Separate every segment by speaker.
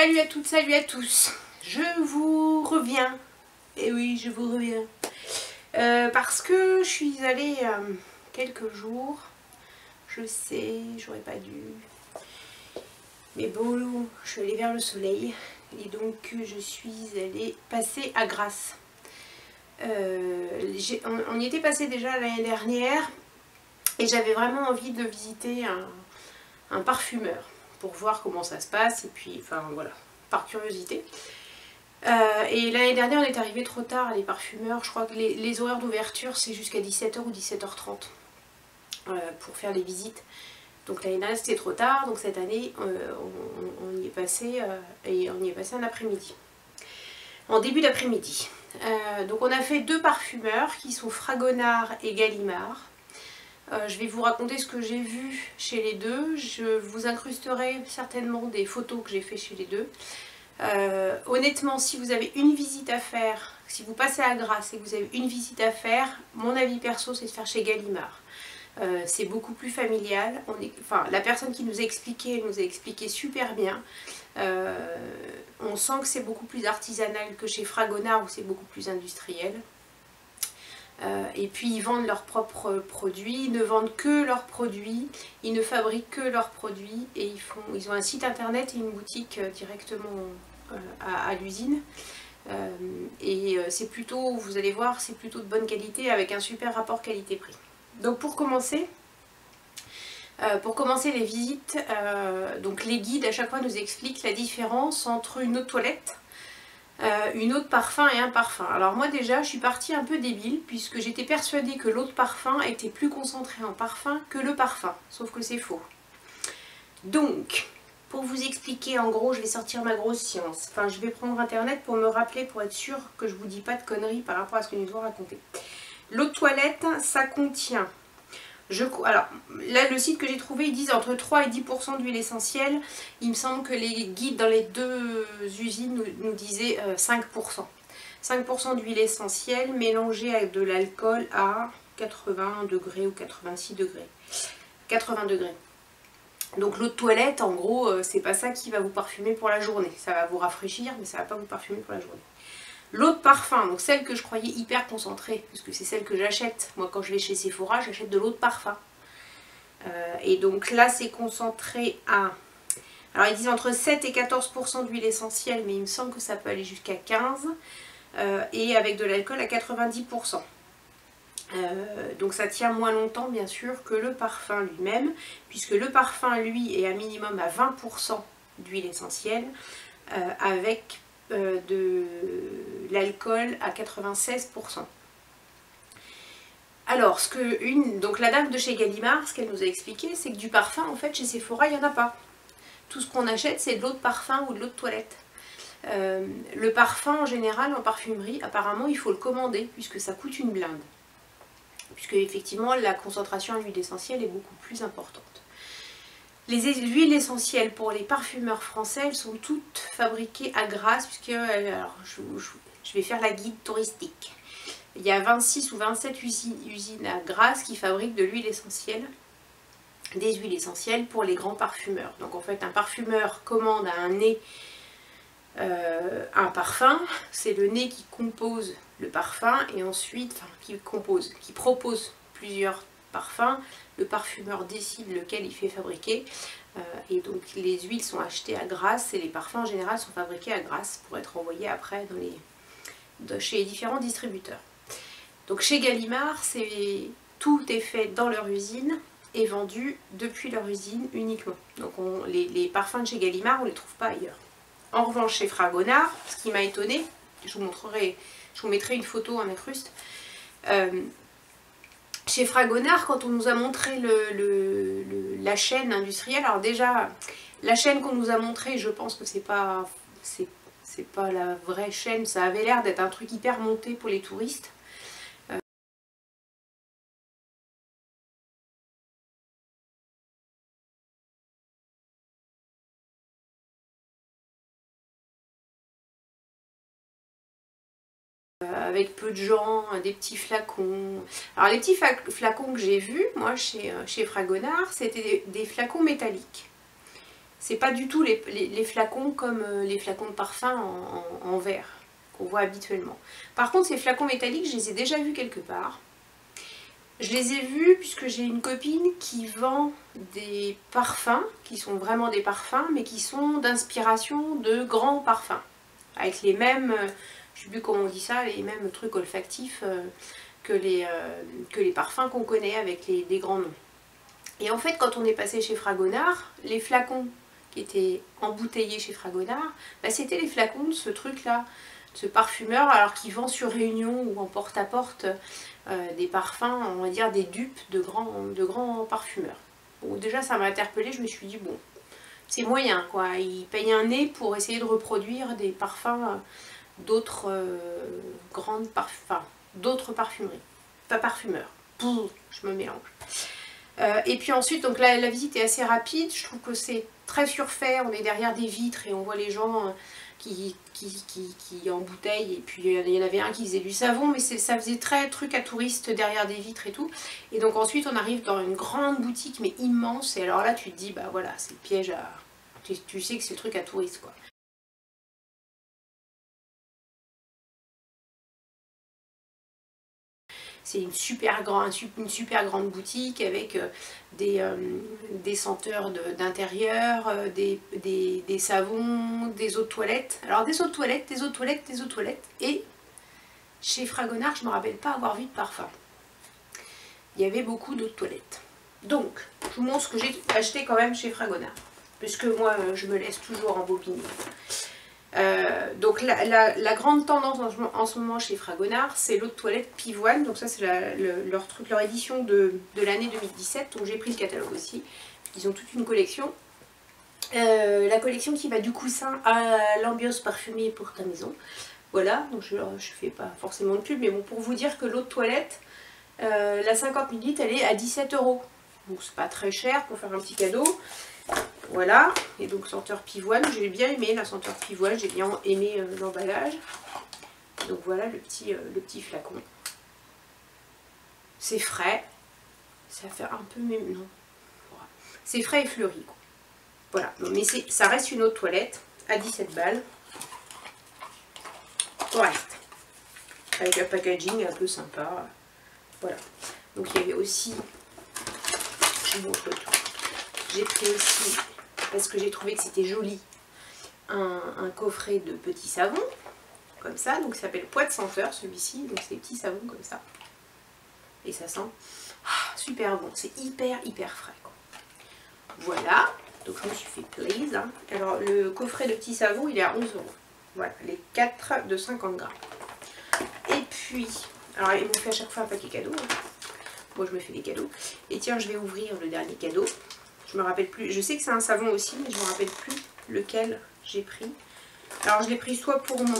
Speaker 1: Salut à toutes, salut à tous. Je vous reviens. Et oui, je vous reviens. Parce que je suis allée quelques jours. Je sais, j'aurais pas dû. Mais bon, je suis allée vers le soleil. Et donc, je suis allée passer à Grasse. On y était passé déjà l'année dernière. Et j'avais vraiment envie de visiter un parfumeur. Pour voir comment ça se passe. Et puis, enfin voilà, par curiosité. Et l'année dernière on est arrivé trop tard les parfumeurs, je crois que les horaires d'ouverture c'est jusqu'à 17h ou 17h30 pour faire les visites. Donc l'année dernière c'était trop tard, donc cette année on y est passé et on y est passé un après-midi. En début d'après-midi. Donc on a fait deux parfumeurs qui sont Fragonard et Gallimard. Je vais vous raconter ce que j'ai vu chez les deux. Je vous incrusterai certainement des photos que j'ai fait chez les deux. Honnêtement, si vous avez une visite à faire, si vous passez à Grasse et que vous avez une visite à faire, mon avis perso c'est de faire chez Gallimard. C'est beaucoup plus familial. La personne qui nous a expliqué, elle nous a expliqué super bien. On sent que c'est beaucoup plus artisanal que chez Fragonard où c'est beaucoup plus industriel. Et puis ils vendent leurs propres produits, ils ne vendent que leurs produits, ils ne fabriquent que leurs produits et ils ont un site internet et une boutique directement à l'usine. C'est plutôt, vous allez voir, c'est plutôt de bonne qualité avec un super rapport qualité-prix. Donc pour commencer les visites, donc les guides à chaque fois nous expliquent la différence entre une eau de toilette, une eau de parfum et un parfum. Alors moi déjà je suis partie un peu débile puisque j'étais persuadée que l'eau de parfum était plus concentrée en parfum que le parfum, sauf que c'est faux. Donc pour vous expliquer en gros, je vais sortir ma grosse science, enfin je vais prendre internet pour me rappeler, pour être sûre que je vous dis pas de conneries par rapport à ce que nous avons raconté. L'eau de toilette ça contient, alors là le site que j'ai trouvé ils disent entre 3 et 10% d'huile essentielle. Il me semble que les guides dans les deux usines nous disaient 5%. 5% d'huile essentielle mélangée avec de l'alcool à 80 degrés ou 86 degrés. 80 degrés. Donc l'eau de toilette en gros c'est pas ça qui va vous parfumer pour la journée. Ça va vous rafraîchir mais ça va pas vous parfumer pour la journée. L'eau de parfum, donc celle que je croyais hyper concentrée, puisque c'est celle que j'achète. Moi quand je vais chez Sephora, j'achète de l'eau de parfum. Et donc là c'est concentré à... Alors ils disent entre 7 et 14% d'huile essentielle, mais il me semble que ça peut aller jusqu'à 15%. Et avec de l'alcool à 90%. Donc ça tient moins longtemps bien sûr que le parfum lui-même, puisque le parfum lui est à minimum à 20% d'huile essentielle, avec de l'alcool à 96%. Alors, donc la dame de chez Gallimard, ce qu'elle nous a expliqué, c'est que du parfum, en fait, chez Sephora, il n'y en a pas. Tout ce qu'on achète, c'est de l'eau de parfum ou de l'eau de toilette. Le parfum, en général, en parfumerie, apparemment, il faut le commander, puisque ça coûte une blinde. Puisque, effectivement, la concentration en huile essentielle est beaucoup plus importante. Les huiles essentielles pour les parfumeurs français, elles sont toutes fabriquées à Grasse, puisque alors, je vais faire la guide touristique. Il y a 26 ou 27 usines à Grasse qui fabriquent de l'huile essentielle, des huiles essentielles pour les grands parfumeurs. Donc en fait, un parfumeur commande à un nez un parfum, c'est le nez qui compose le parfum et ensuite, qui propose plusieurs parfums. Le parfumeur décide lequel il fait fabriquer et donc les huiles sont achetées à Grasse et les parfums en général sont fabriqués à Grasse pour être envoyés après chez les différents distributeurs. Donc chez Gallimard, tout est fait dans leur usine et vendu depuis leur usine uniquement. Donc les parfums de chez Gallimard, on ne les trouve pas ailleurs. En revanche chez Fragonard, ce qui m'a étonnée, je vous mettrai une photo en incruste. Chez Fragonard, quand on nous a montré la chaîne industrielle, alors déjà, la chaîne qu'on nous a montrée, je pense que c'est pas la vraie chaîne, ça avait l'air d'être un truc hyper monté pour les touristes. Avec peu de gens, des petits flacons. Alors les petits flacons que j'ai vus, moi chez Fragonard, c'était des flacons métalliques. C'est pas du tout les flacons comme les flacons de parfum en verre qu'on voit habituellement. Par contre, ces flacons métalliques, je les ai déjà vus quelque part. Je les ai vus puisque j'ai une copine qui vend des parfums, qui sont vraiment des parfums, mais qui sont d'inspiration de grands parfums. Avec les mêmes, je sais plus comment on dit ça, les mêmes trucs olfactifs que les parfums qu'on connaît avec des grands noms. Et en fait, quand on est passé chez Fragonard, les flacons qui étaient embouteillés chez Fragonard, bah, c'était les flacons de ce truc-là, de ce parfumeur, alors qu'il vend sur Réunion ou en porte-à-porte des parfums, on va dire des dupes de grands parfumeurs. Bon, déjà, ça m'a interpellée, je me suis dit, bon, c'est moyen, quoi. Il paye un nez pour essayer de reproduire des parfums d'autres d'autres parfumeries. Pas parfumeurs. Je me mélange. Et puis ensuite, donc la visite est assez rapide. Je trouve que c'est très surfait. On est derrière des vitres et on voit les gens qui embouteillent. Et puis il y en avait un qui faisait du savon, mais ça faisait très truc à touristes derrière des vitres et tout. Et donc ensuite, on arrive dans une grande boutique, mais immense. Et alors là, tu te dis, bah voilà, c'est le piège à... Tu sais que c'est le truc à touristes, quoi. C'est une super grande boutique avec des senteurs d'intérieur, des savons, des eaux de toilette. Alors des eaux de toilette, des eaux de toilette, des eaux de toilette. Et chez Fragonard, je ne me rappelle pas avoir vu de parfum. Il y avait beaucoup d'eau de toilette. Donc, je vous montre ce que j'ai acheté quand même chez Fragonard. Puisque moi, je me laisse toujours embobiner. Donc la grande tendance en ce moment chez Fragonard, c'est l'eau de toilette Pivoine. Donc ça c'est leur édition de l'année 2017. Donc j'ai pris le catalogue aussi. Ils ont toute une collection. La collection qui va du coussin à l'ambiance parfumée pour ta maison. Voilà, donc je fais pas forcément de pub, mais bon, pour vous dire que l'eau de toilette, la 50 ml, elle est à 17 €. Donc c'est pas très cher pour faire un petit cadeau. Voilà, et donc senteur pivoine, j'ai bien aimé la senteur pivoine, j'ai bien aimé l'emballage. Donc voilà le petit flacon. C'est frais, ça fait un peu même, non. Voilà. C'est frais et fleuri, quoi. Voilà, mais ça reste une eau de toilette à 17 balles. Correct. Avec un packaging un peu sympa. Voilà. Donc il y avait aussi, je vous montre tout. J'ai pris aussi, parce que j'ai trouvé que c'était joli, un coffret de petits savons, comme ça. Donc ça s'appelle Poids de senteur, celui-ci. Donc c'est des petits savons comme ça. Et ça sent super bon. C'est hyper frais, quoi. Voilà. Donc je me suis fait plaisir. Alors le coffret de petits savons, il est à 11 €. Voilà, les 4 de 50 grammes. Et puis, alors ils m'ont fait à chaque fois un paquet cadeau. Moi je me fais des cadeaux. Et tiens, je vais ouvrir le dernier cadeau. Je me rappelle plus, je sais que c'est un savon aussi, mais je me rappelle plus lequel j'ai pris. Alors je l'ai pris soit pour moi,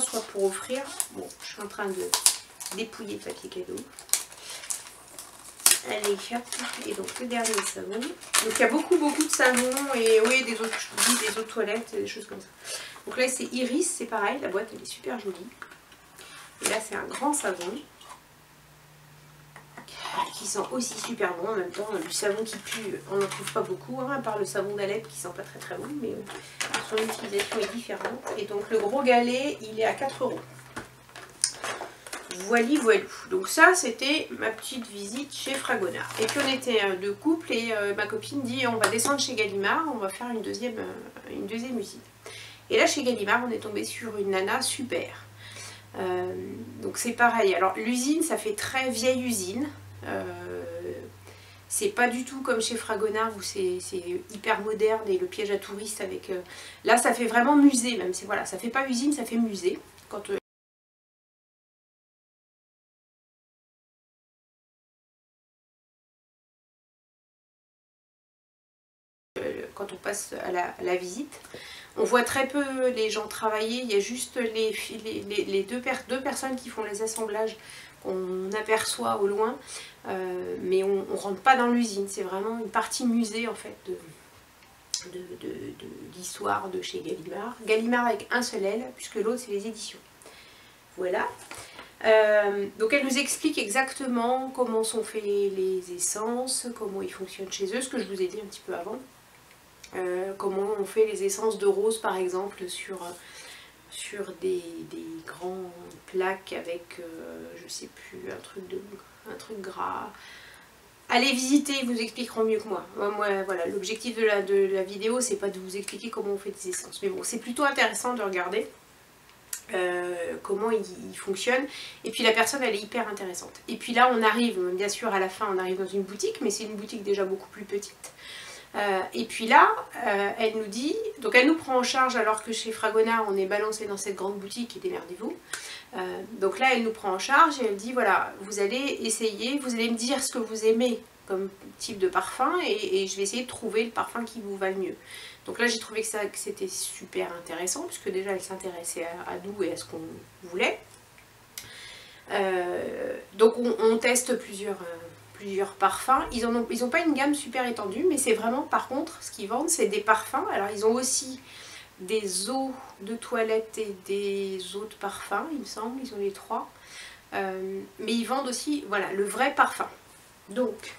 Speaker 1: soit pour offrir. Bon, je suis en train de dépouiller le papier cadeau. Allez, hop. Et donc le dernier savon. Donc il y a beaucoup de savons et oui, des eaux de toilette, des choses comme ça. Donc là c'est Iris, c'est pareil, la boîte elle est super jolie. Et là c'est un grand savon. Qui sent aussi super bon en même temps. Du savon qui pue, on n'en trouve pas beaucoup, hein, à part le savon d'Alep qui sent pas très bon, mais son utilisation est différente. Et donc le gros galet, il est à 4 €. Voilou. Donc ça, c'était ma petite visite chez Fragonard. Et puis on était deux couples et ma copine dit on va descendre chez Gallimard, on va faire une deuxième usine. Et là chez Gallimard, on est tombé sur une nana super. Donc c'est pareil. Alors l'usine, ça fait très vieille usine. C'est pas du tout comme chez Fragonard où c'est hyper moderne et le piège à touristes avec... Là ça fait vraiment musée même, voilà, ça fait pas usine, ça fait musée. Quand on passe à la visite, on voit très peu les gens travailler, il y a juste les deux personnes qui font les assemblages qu'on aperçoit au loin, mais on ne rentre pas dans l'usine, c'est vraiment une partie musée en fait d'histoire de chez Gallimard. Gallimard avec un seul L, puisque l'autre c'est les éditions. Voilà. Donc elle nous explique exactement comment sont faits les essences, comment ils fonctionnent chez eux, ce que je vous ai dit un petit peu avant. Comment on fait les essences de rose par exemple sur des grands plaques avec, je sais plus, un truc gras. Allez visiter, ils vous expliqueront mieux que moi. Moi voilà, l'objectif de la vidéo, c'est pas de vous expliquer comment on fait des essences. Mais bon, c'est plutôt intéressant de regarder comment il fonctionne. Et puis la personne, elle est hyper intéressante. Et puis là, on arrive, bien sûr, à la fin, on arrive dans une boutique, mais c'est une boutique déjà beaucoup plus petite. Et puis là, elle nous dit, donc elle nous prend en charge alors que chez Fragonard, on est balancé dans cette grande boutique et démerdez-vous. Donc là, elle nous prend en charge et elle dit, voilà, vous allez essayer, vous allez me dire ce que vous aimez comme type de parfum et je vais essayer de trouver le parfum qui vous va le mieux. Donc là, j'ai trouvé que c'était super intéressant, puisque déjà, elle s'intéressait à nous et à ce qu'on voulait. Donc on teste plusieurs parfums. Ils ont pas une gamme super étendue, mais c'est vraiment, par contre, ce qu'ils vendent, c'est des parfums. Alors ils ont aussi des eaux de toilette et des eaux de parfum, il me semble, ils ont les trois. Mais ils vendent aussi, voilà, le vrai parfum. Donc,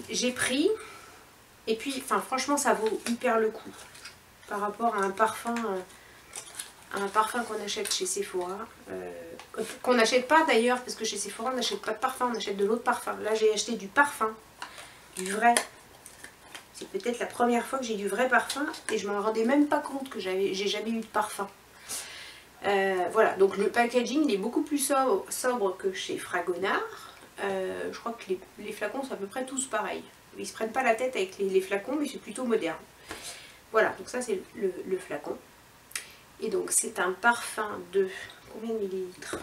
Speaker 1: j'ai pris, et puis, enfin, franchement, ça vaut hyper le coup par rapport à un parfum qu'on achète chez Sephora, qu'on n'achète pas d'ailleurs, parce que chez Sephora on n'achète pas de parfum, on achète de l'autre parfum. Là j'ai acheté du parfum, du vrai. C'est peut-être la première fois que j'ai du vrai parfum et je m'en rendais même pas compte que j'ai jamais eu de parfum. Voilà, donc le packaging il est beaucoup plus sobre que chez Fragonard. Je crois que les flacons sont à peu près tous pareils. Ils se prennent pas la tête avec les flacons, mais c'est plutôt moderne. Voilà, donc ça c'est le flacon. Et donc c'est un parfum de combien de millilitres?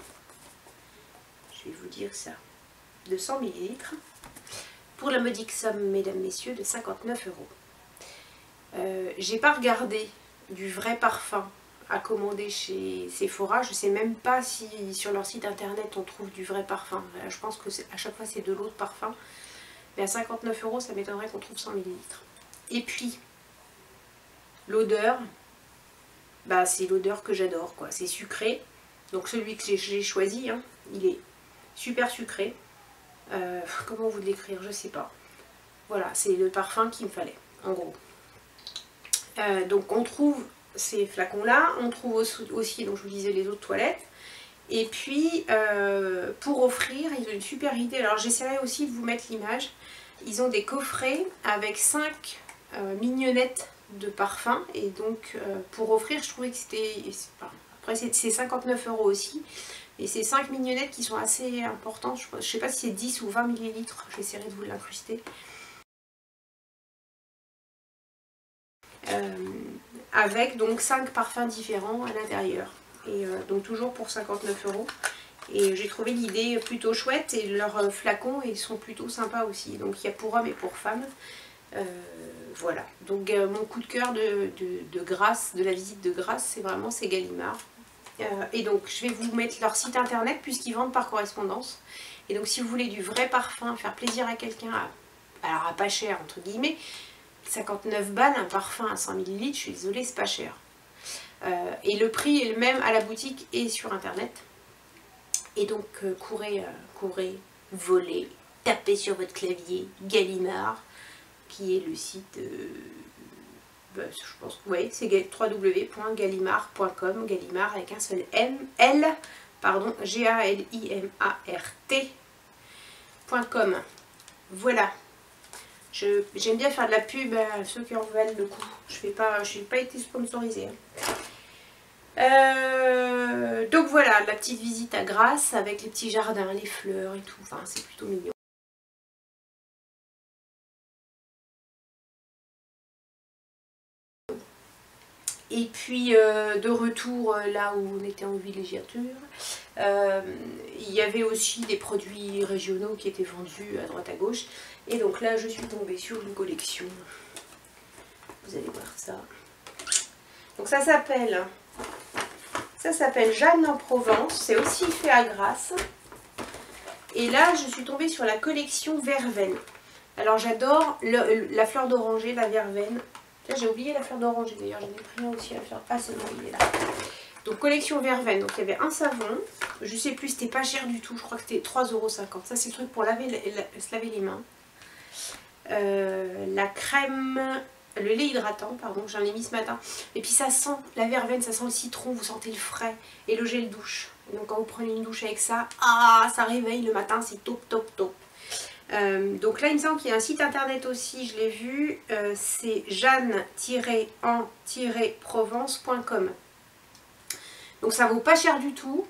Speaker 1: Je vais vous dire ça. De 100 millilitres. Pour la modique somme, mesdames, messieurs, de 59 €. J'ai pas regardé du vrai parfum à commander chez Sephora. Je sais même pas si sur leur site internet on trouve du vrai parfum. Je pense que à chaque fois c'est de l'autre parfum. Mais à 59 €, ça m'étonnerait qu'on trouve 100 millilitres. Et puis, l'odeur, bah, c'est l'odeur que j'adore, quoi. C'est sucré. Donc celui que j'ai choisi, hein, il est super sucré. Comment vous l'écrire, je sais pas. Voilà, c'est le parfum qu'il me fallait, en gros. Donc on trouve ces flacons-là, on trouve aussi, donc je vous disais, les eaux de toilette. Et puis, pour offrir, ils ont une super idée. Alors j'essaierai aussi de vous mettre l'image. Ils ont des coffrets avec 5 mignonnettes de parfum. Et donc, pour offrir, je trouvais que c'était... Après, c'est 59 € aussi. Et c'est 5 mignonnettes qui sont assez importantes. Je ne sais pas si c'est 10 ou 20 millilitres. J'essaierai de vous l'incruster. Avec donc 5 parfums différents à l'intérieur. Et donc toujours pour 59 €. Et j'ai trouvé l'idée plutôt chouette. Et leurs flacons, ils sont plutôt sympas aussi. Donc il y a pour hommes et pour femmes. Voilà. Donc mon coup de cœur de Grasse, de la visite de Grasse, c'est vraiment Gallimard. Et donc je vais vous mettre leur site internet puisqu'ils vendent par correspondance. Et donc si vous voulez du vrai parfum, faire plaisir à quelqu'un, alors à pas cher entre guillemets, 59 balles un parfum à 100 ml, je suis désolée, c'est pas cher. Et le prix est le même à la boutique et sur internet. Et donc courez, volez, tapez sur votre clavier Gallimard, qui est le site... je pense que oui, c'est www.gallimard.com, Gallimard avec un seul L, pardon, G-A-L-I-M-A-R-T.com. Voilà. J'aime bien faire de la pub à ceux qui en valent le coup. Je n'ai pas été sponsorisée. Donc voilà, la petite visite à Grasse avec les petits jardins, les fleurs et tout. Enfin, c'est plutôt mignon. Et puis de retour là où on était en villégiature, il y avait aussi des produits régionaux qui étaient vendus à droite à gauche. Et donc là je suis tombée sur une collection. Vous allez voir ça. Donc ça s'appelle Jeanne en Provence. C'est aussi fait à Grasse. Et là je suis tombée sur la collection Verveine. Alors j'adore la fleur d'oranger, la verveine. Là j'ai oublié la fleur d'oranger d'ailleurs, j'en ai pris un aussi à faire. Ah c'est bon, il est là. Donc collection verveine, donc il y avait un savon, je sais plus, c'était pas cher du tout, je crois que c'était 3,50 €. Ça c'est le truc pour se laver les mains. la crème, le lait hydratant, pardon, j'en ai mis ce matin. Et puis ça sent la verveine, ça sent le citron, vous sentez le frais et le gel douche. Donc quand vous prenez une douche avec ça, ah, ça réveille le matin, c'est top, top, top. Donc là il me semble qu'il y a un site internet aussi, je l'ai vu, c'est jeanne-en-provence.com. donc ça vaut pas cher du tout,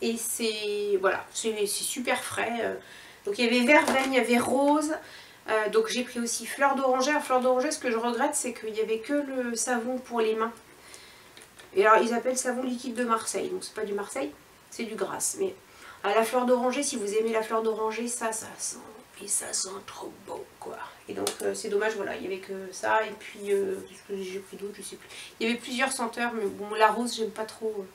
Speaker 1: et c'est voilà, c'est super frais. Donc il y avait verveine, il y avait rose, donc j'ai pris aussi fleur d'oranger. Fleur d'oranger, ce que je regrette, c'est qu'il n'y avait que le savon pour les mains. Et alors ils appellent savon liquide de Marseille, donc c'est pas du Marseille, c'est du Grasse. Mais à la fleur d'oranger, si vous aimez la fleur d'oranger, ça sent, et ça sent trop bon quoi. Et donc c'est dommage, voilà, il n'y avait que ça. Et puis qu'est-ce que j'ai pris d'autre, je sais plus. Il y avait plusieurs senteurs, mais bon, la rose j'aime pas trop,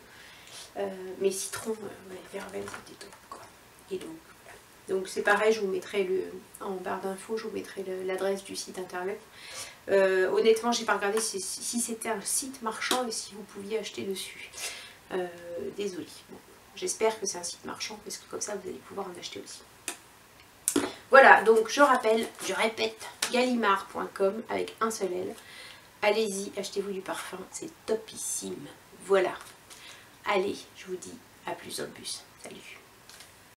Speaker 1: mais citron, ouais, verveine, c'était top quoi. Et donc voilà. Donc c'est pareil, je vous mettrai en barre d'infos, je vous mettrai l'adresse du site internet. Honnêtement, j'ai pas regardé si c'était un site marchand et si vous pouviez acheter dessus. Désolée. Bon, j'espère que c'est un site marchand parce que comme ça vous allez pouvoir en acheter aussi. Voilà, donc je répète, gallimard.com avec un seul L. Allez-y, achetez-vous du parfum, c'est topissime. Voilà. Allez, je vous dis à plus en plus. Salut.